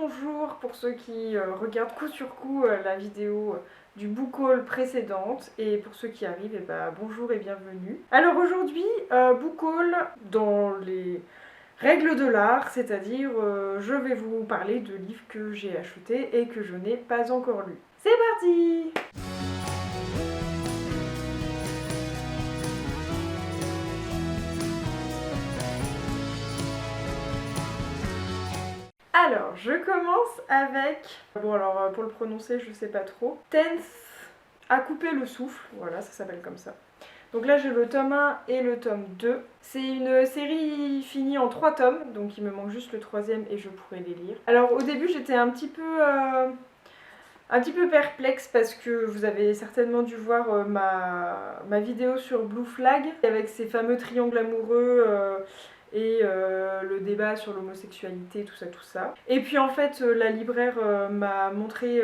bonjour pour ceux qui regardent coup sur coup la vidéo du book haul précédente, et pour ceux qui arrivent, et bonjour et bienvenue. Alors aujourd'hui, book haul dans les règles de l'art, c'est-à-dire je vais vous parler de livres que j'ai achetés et que je n'ai pas encore lus. C'est parti! Alors, je commence avec... Bon alors, pour le prononcer, je sais pas trop. Tenth à couper le souffle, voilà, ça s'appelle comme ça. Donc là, j'ai le tome 1 et le tome 2. C'est une série finie en 3 tomes, donc il me manque juste le 3e et je pourrais les lire. Alors au début, j'étais un petit peu perplexe parce que vous avez certainement dû voir ma vidéo sur Blue Flag avec ces fameux triangles amoureux et le débat sur l'homosexualité, tout ça. Et puis en fait, la libraire m'a montré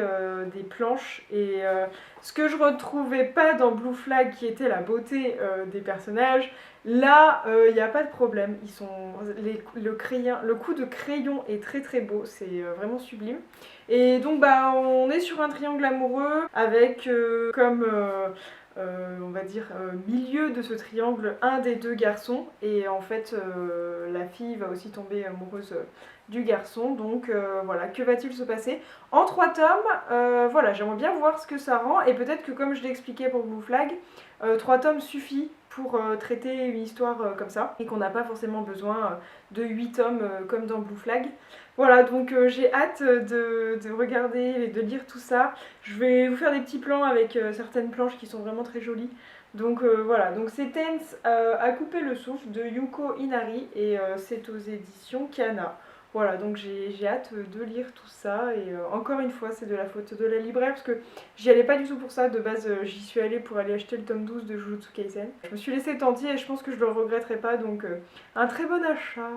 des planches et ce que je retrouvais pas dans Blue Flag, qui était la beauté des personnages, là, il n'y a pas de problème. Ils sont, le coup de crayon est très très beau, c'est vraiment sublime. Et donc on est sur un triangle amoureux avec on va dire milieu de ce triangle un des deux garçons, et en fait la fille va aussi tomber amoureuse du garçon, donc voilà, que va-t-il se passer en 3 tomes. Voilà, j'aimerais bien voir ce que ça rend, et peut-être que comme je l'ai expliqué pour Blue Flag, 3 tomes suffit pour traiter une histoire comme ça, et qu'on n'a pas forcément besoin de 8 tomes comme dans Blue Flag. Voilà, donc j'ai hâte de regarder et de lire tout ça. Je vais vous faire des petits plans avec certaines planches qui sont vraiment très jolies. Donc voilà, donc c'est Tenth à couper le souffle de Yuko Inari, et c'est aux éditions Kana. Voilà, donc j'ai hâte de lire tout ça, et encore une fois, c'est de la faute de la libraire, parce que j'y allais pas du tout pour ça. De base, j'y suis allée pour aller acheter le tome 12 de Jujutsu Kaisen. Je me suis laissée tenter et je pense que je le regretterai pas, donc un très bon achat.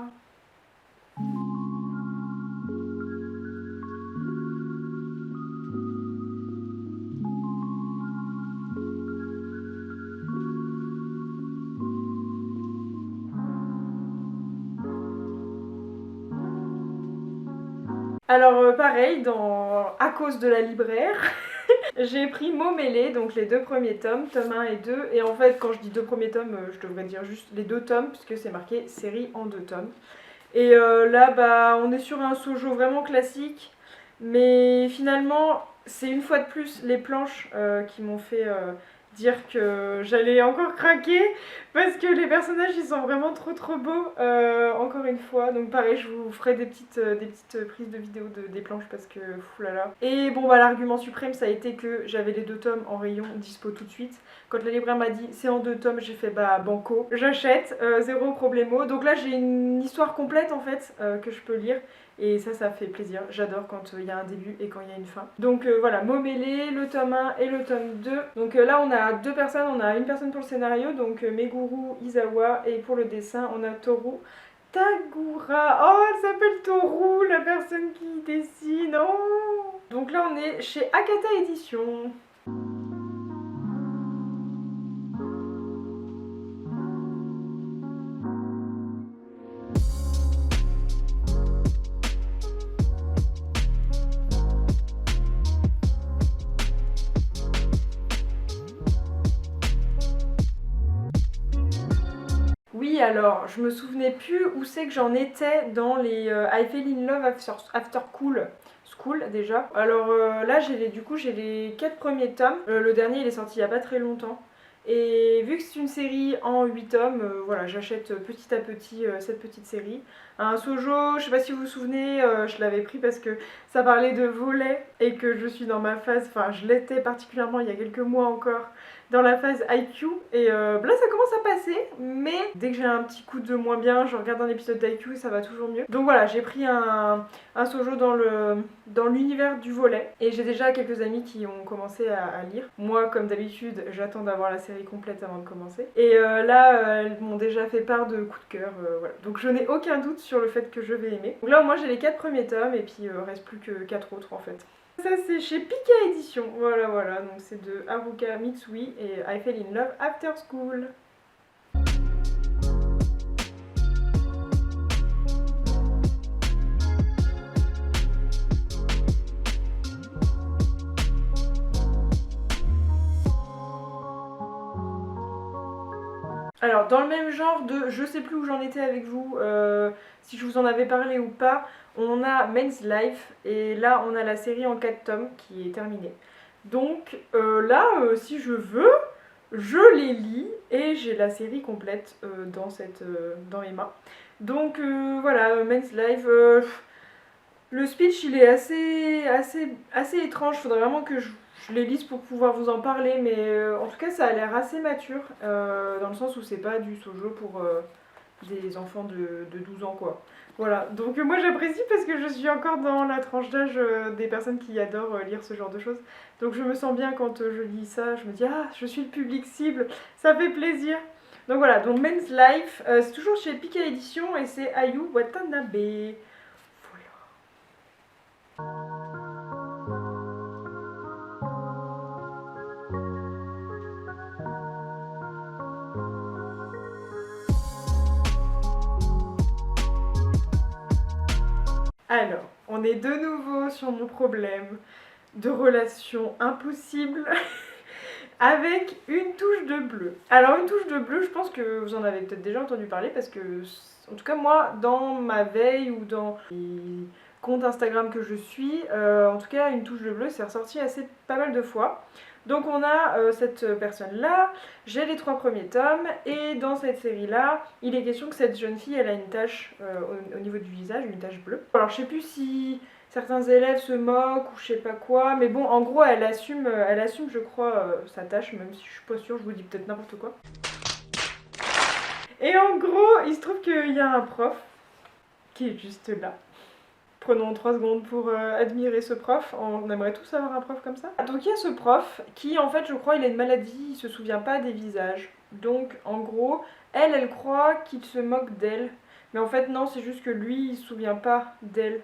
Alors pareil, à cause de la libraire, j'ai pris Momele, donc les 2 premiers tomes, tome 1 et 2. Et en fait, quand je dis 2 premiers tomes, je devrais dire juste les 2 tomes, puisque c'est marqué série en 2 tomes. Et là, on est sur un shoujo vraiment classique, mais finalement, c'est une fois de plus les planches qui m'ont fait dire que j'allais encore craquer, parce que les personnages ils sont vraiment trop beaux, encore une fois. Donc pareil, je vous ferai des petites prises de vidéo des planches, parce que foulala. Et bon l'argument suprême, ça a été que j'avais les 2 tomes en rayon dispo tout de suite. Quand la libraire m'a dit c'est en 2 tomes, j'ai fait banco, j'achète, zéro problemo. Donc là j'ai une histoire complète en fait que je peux lire. Et ça fait plaisir, j'adore quand il y a un début et quand il y a une fin. Donc voilà, Momele, le tome 1 et le tome 2. Donc là on a 2 personnes, on a une personne pour le scénario, donc Meguru Izawa, et pour le dessin on a Toru Tagura. Oh, elle s'appelle Toru, la personne qui dessine. Oh. Donc là on est chez Akata Édition. Oui, alors, je me souvenais plus où c'est que j'en étais dans les I Fell in Love After School déjà. Alors là, j'ai les 4 premiers tomes. Le dernier, il est sorti il y a pas très longtemps. Et vu que c'est une série en 8 tomes, voilà, j'achète petit à petit cette petite série. Un shoujo, je sais pas si vous vous souvenez, je l'avais pris parce que ça parlait de volets et que je suis dans ma phase, enfin je l'étais particulièrement il y a quelques mois encore, dans la phase IQ, et là ça commence à passer, mais dès que j'ai un petit coup de moins bien, je regarde un épisode d'IQ et ça va toujours mieux. Donc voilà, j'ai pris un shoujo dans l'univers du volet, et j'ai déjà quelques amis qui ont commencé à lire. Moi comme d'habitude, j'attends d'avoir la série complète avant de commencer, et là elles m'ont déjà fait part de coups de cœur, voilà. Donc je n'ai aucun doute sur le fait que je vais aimer. Donc là au moins j'ai les 4 premiers tomes, et puis reste plus que 4 autres en fait. Ça c'est chez Pika Édition, voilà, donc c'est de Haruka Mitsui et I Fell in Love After School. Alors, dans le même genre de je sais plus où j'en étais avec vous, si je vous en avais parlé ou pas, on a Men's Life et là on a la série en 4 tomes qui est terminée. Donc là, si je veux, je les lis et j'ai la série complète dans mes mains. Donc voilà, Men's Life, le speech il est assez étrange, faudrait vraiment que je les lise pour pouvoir vous en parler, mais en tout cas ça a l'air assez mature, dans le sens où c'est pas du shoujo pour des enfants de 12 ans quoi. Voilà, donc moi j'apprécie parce que je suis encore dans la tranche d'âge des personnes qui adorent lire ce genre de choses. Donc je me sens bien quand je lis ça, je me dis ah je suis le public cible, ça fait plaisir. Donc voilà, donc Men's Life, c'est toujours chez Pika Édition et c'est Ayu Watanabe. Voilà. Alors, on est de nouveau sur mon problème de relation impossible avec une touche de bleu. Alors une touche de bleu, je pense que vous en avez peut-être déjà entendu parler parce que, en tout cas moi, dans ma veille ou dans les comptes Instagram que je suis, en tout cas une touche de bleu c'est ressorti assez pas mal de fois. Donc on a cette personne-là, j'ai les 3 premiers tomes, et dans cette série-là, il est question que cette jeune fille, elle a une tache au niveau du visage, une tache bleue. Alors je sais plus si certains élèves se moquent ou je sais pas quoi, mais bon, en gros, elle assume je crois, sa tache, même si je suis pas sûre, je vous dis peut-être n'importe quoi. Et en gros, il se trouve qu'il y a un prof qui est juste là. Prenons 3 secondes pour admirer ce prof, on aimerait tous avoir un prof comme ça. Donc il y a ce prof qui en fait je crois il a une maladie, il se souvient pas des visages. Donc en gros, elle croit qu'il se moque d'elle. Mais en fait non, c'est juste que lui il se souvient pas d'elle.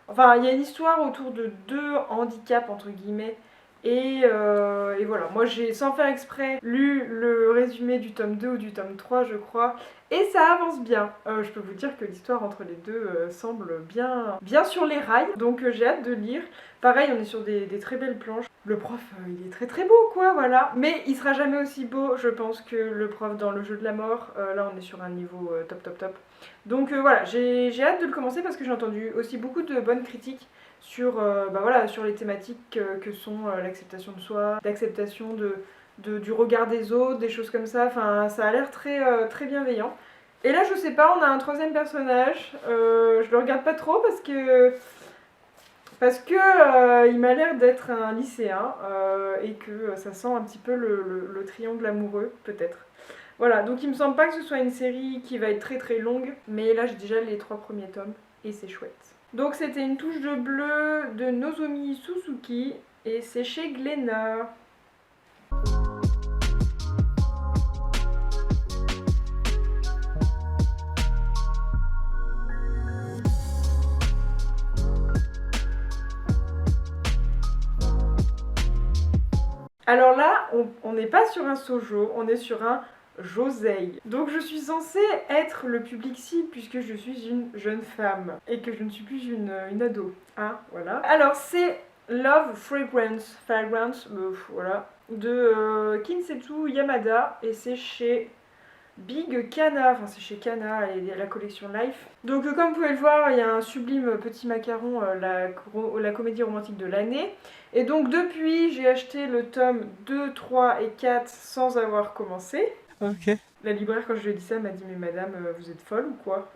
Enfin il y a une histoire autour de 2 handicaps entre guillemets. Et voilà, moi j'ai sans faire exprès lu le résumé du tome 2 ou du tome 3 je crois, et ça avance bien. Je peux vous dire que l'histoire entre les deux semble bien sur les rails, donc j'ai hâte de lire. Pareil, on est sur des très belles planches. Le prof, il est très beau quoi, voilà. Mais il sera jamais aussi beau, je pense, que le prof dans le jeu de la mort. Là on est sur un niveau top. Donc voilà, j'ai hâte de le commencer parce que j'ai entendu aussi beaucoup de bonnes critiques sur, voilà, sur les thématiques que sont l'acceptation de soi, l'acceptation du regard des autres, des choses comme ça. Enfin, ça a l'air très bienveillant. Et là, je sais pas, on a un troisième personnage. Je le regarde pas trop parce que il m'a l'air d'être un lycéen et que ça sent un petit peu le triangle amoureux, peut-être. Voilà, donc il me semble pas que ce soit une série qui va être très longue, mais là j'ai déjà les 3 premiers tomes et c'est chouette. Donc c'était une touche de bleu de Nozomi Suzuki et c'est chez Glénat. Alors là, on n'est pas sur un shoujo, on est sur un josei. Donc je suis censée être le public cible puisque je suis une jeune femme et que je ne suis plus une ado. Hein, voilà. Alors c'est Love Fragrance, voilà, de Kinsetsu Yamada et c'est chez Big Kana, enfin c'est chez Kana et la collection Life. Donc comme vous pouvez le voir, il y a un sublime petit macaron, la comédie romantique de l'année. Et donc depuis, j'ai acheté le tome 2, 3 et 4 sans avoir commencé. Ok. La libraire, quand je lui ai dit ça, m'a dit mais madame, vous êtes folle ou quoi?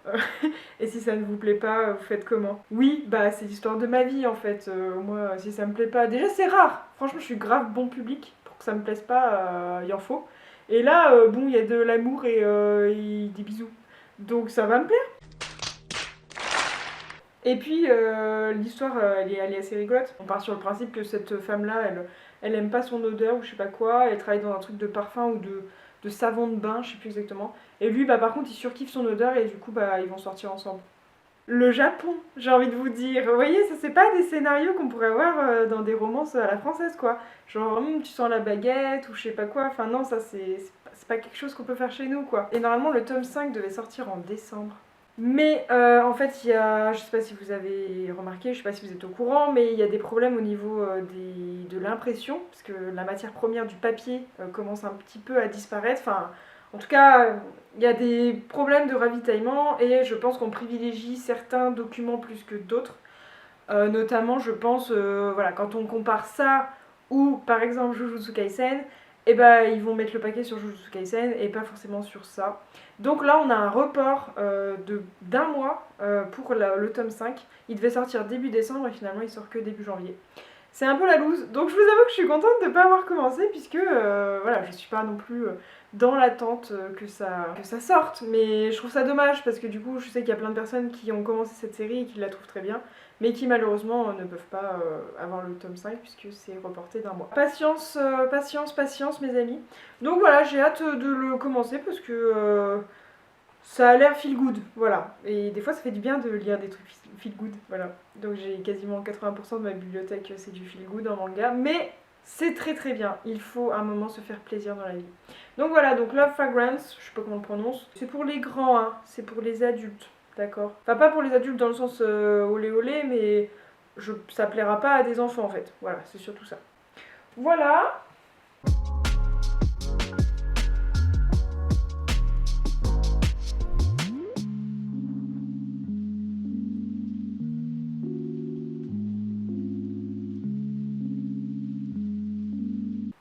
Et si ça ne vous plaît pas, vous faites comment? Oui, bah c'est l'histoire de ma vie en fait. Moi, si ça me plaît pas, déjà c'est rare. Franchement, je suis grave bon public. Pour que ça me plaise pas, il en faut. Et là, bon, il y a de l'amour et des bisous. Donc ça va me plaire. Et puis l'histoire, elle est assez rigolote. On part sur le principe que cette femme-là, elle aime pas son odeur ou je sais pas quoi. Elle travaille dans un truc de parfum ou de savon de bain, je sais plus exactement. Et lui, bah par contre, il surkiffe son odeur et du coup, bah ils vont sortir ensemble. Le Japon, j'ai envie de vous dire. Vous voyez, ça c'est pas des scénarios qu'on pourrait voir dans des romances à la française quoi. Genre, tu sens la baguette ou je sais pas quoi. Enfin non, ça c'est pas quelque chose qu'on peut faire chez nous quoi. Et normalement, le tome 5 devait sortir en décembre. Mais en fait, il y a, je sais pas si vous avez remarqué, je sais pas si vous êtes au courant, mais il y a des problèmes au niveau de l'impression, parce que la matière première du papier commence un petit peu à disparaître. Enfin, En tout cas, il y a des problèmes de ravitaillement et je pense qu'on privilégie certains documents plus que d'autres. Notamment, je pense, voilà, quand on compare ça ou par exemple Jujutsu Kaisen, et ben ils vont mettre le paquet sur Jujutsu Kaisen et pas forcément sur ça. Donc là, on a un report d'un mois pour le tome 5. Il devait sortir début décembre et finalement il sort que début janvier. C'est un peu la loose, donc je vous avoue que je suis contente de ne pas avoir commencé puisque voilà, je suis pas non plus dans l'attente que ça sorte, mais je trouve ça dommage parce que du coup je sais qu'il y a plein de personnes qui ont commencé cette série et qui la trouvent très bien, mais qui malheureusement ne peuvent pas avoir le tome 5 puisque c'est reporté d'un mois. Patience, patience mes amis. Donc voilà, j'ai hâte de le commencer parce que ça a l'air feel good, voilà. Et des fois ça fait du bien de lire des trucs feel good, voilà. Donc j'ai quasiment 80% de ma bibliothèque, c'est du feel good en manga, mais c'est très très bien. Il faut à un moment se faire plaisir dans la vie. Donc voilà, donc Love Fragrance, je sais pas comment on le prononce. C'est pour les grands, hein, c'est pour les adultes, d'accord. Enfin pas pour les adultes dans le sens olé olé, mais ça plaira pas à des enfants en fait. Voilà, c'est surtout ça. Voilà.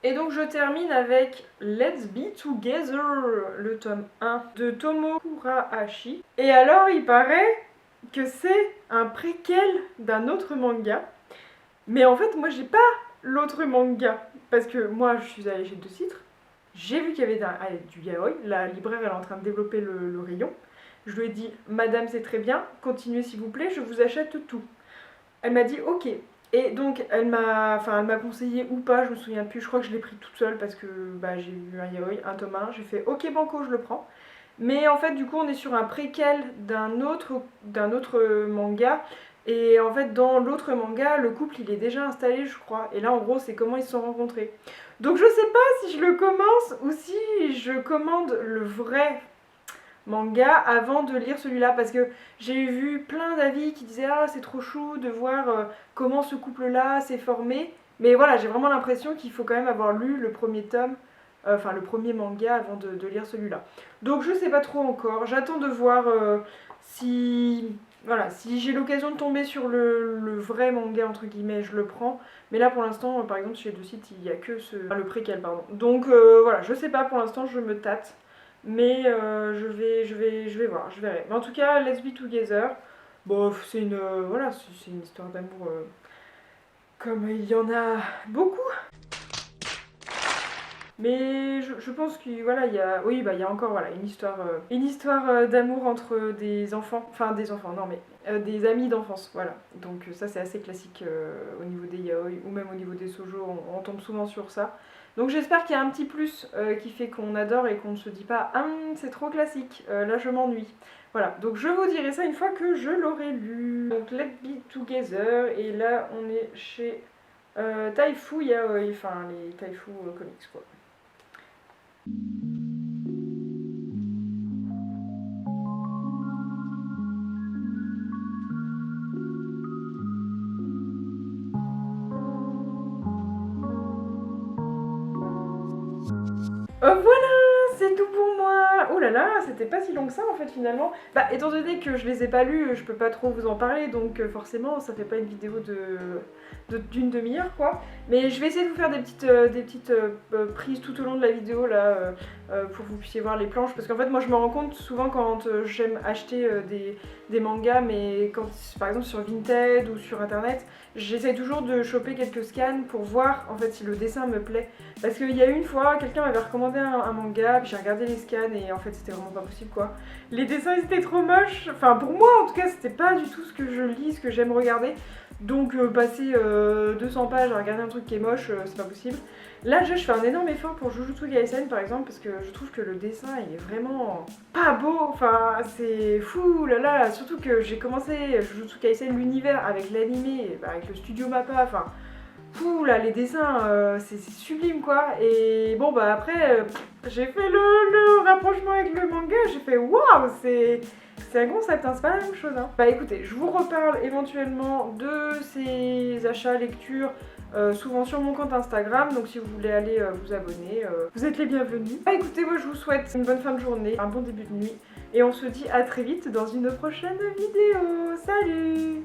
Et donc je termine avec Let's Be Together, le tome 1 de Tomo Kurahashi. Et alors il paraît que c'est un préquel d'un autre manga. Mais en fait moi j'ai pas l'autre manga. Parce que moi je suis allée chez Deux Citres, j'ai vu qu'il y avait du yaoi, la libraire elle est en train de développer le rayon. Je lui ai dit, madame c'est très bien, continuez s'il vous plaît, je vous achète tout. Elle m'a dit ok. Et donc elle m'a conseillé ou pas, je me souviens plus, je crois que je l'ai pris toute seule parce que bah, j'ai vu un yaoi, un tome 1, j'ai fait ok banco je le prends. Mais en fait du coup on est sur un préquel d'un autre manga. Et en fait dans l'autre manga, le couple il est déjà installé je crois. Et là en gros c'est comment ils se sont rencontrés. Donc je sais pas si je le commence ou si je commande le vrai manga avant de lire celui-là parce que j'ai vu plein d'avis qui disaient ah c'est trop chou de voir comment ce couple-là s'est formé, mais voilà j'ai vraiment l'impression qu'il faut quand même avoir lu le premier tome, enfin le premier manga avant de lire celui-là. Donc je sais pas trop encore, j'attends de voir si voilà si j'ai l'occasion de tomber sur le vrai manga entre guillemets je le prends, mais là pour l'instant par exemple chez Deux Sites il y a que le préquel pardon. Donc voilà je sais pas pour l'instant je me tâte. Mais je vais voir, je verrai. Mais en tout cas, Let's Be Together, bon, c'est une, voilà, c'est une histoire d'amour comme il y en a beaucoup. Mais je pense qu'il voilà, il y a, oui, bah, il y a encore voilà, une histoire d'amour entre des enfants, enfin des enfants, non mais des amis d'enfance, voilà. Donc ça c'est assez classique au niveau des yaoi ou même au niveau des shoujo, on tombe souvent sur ça. Donc j'espère qu'il y a un petit plus qui fait qu'on adore et qu'on ne se dit pas ah c'est trop classique, là je m'ennuie. Voilà, donc je vous dirai ça une fois que je l'aurai lu. Donc Let's Be Together et là on est chez Taifu Yaoi, enfin les Taifu Comics quoi. Voilà, c'est tout pour moi. Oh là là, c'était pas si long que ça en fait finalement. Bah étant donné que je les ai pas lus, je peux pas trop vous en parler, donc forcément ça fait pas une vidéo d'une demi-heure quoi. Mais je vais essayer de vous faire des petites prises tout au long de la vidéo là, pour que vous puissiez voir les planches. Parce qu'en fait moi je me rends compte souvent quand j'aime acheter des mangas, mais quand par exemple sur Vinted ou sur internet, j'essaie toujours de choper quelques scans pour voir en fait si le dessin me plaît. Parce qu'il y a une fois, quelqu'un m'avait recommandé un manga, puis j'ai regardé les scans et en fait c'était vraiment pas possible quoi. Les dessins ils étaient trop moches, enfin pour moi en tout cas c'était pas du tout ce que je lis, ce que j'aime regarder. Donc passer 200 pages à regarder un truc qui est moche, c'est pas possible. Là déjà je fais un énorme effort pour Jujutsu Kaisen par exemple parce que je trouve que le dessin il est vraiment pas beau, enfin c'est fou là là, surtout que j'ai commencé Jujutsu Kaisen l'univers avec l'animé, avec le studio Mappa, enfin fou là les dessins c'est sublime quoi. Et bon bah après j'ai fait le rapprochement avec le manga, j'ai fait waouh c'est c'est un concept, hein, c'est pas la même chose. Hein. Bah écoutez, je vous reparle éventuellement de ces achats, lectures, souvent sur mon compte Instagram, donc si vous voulez aller vous abonner, vous êtes les bienvenus. Bah écoutez, moi je vous souhaite une bonne fin de journée, un bon début de nuit, et on se dit à très vite dans une prochaine vidéo. Salut!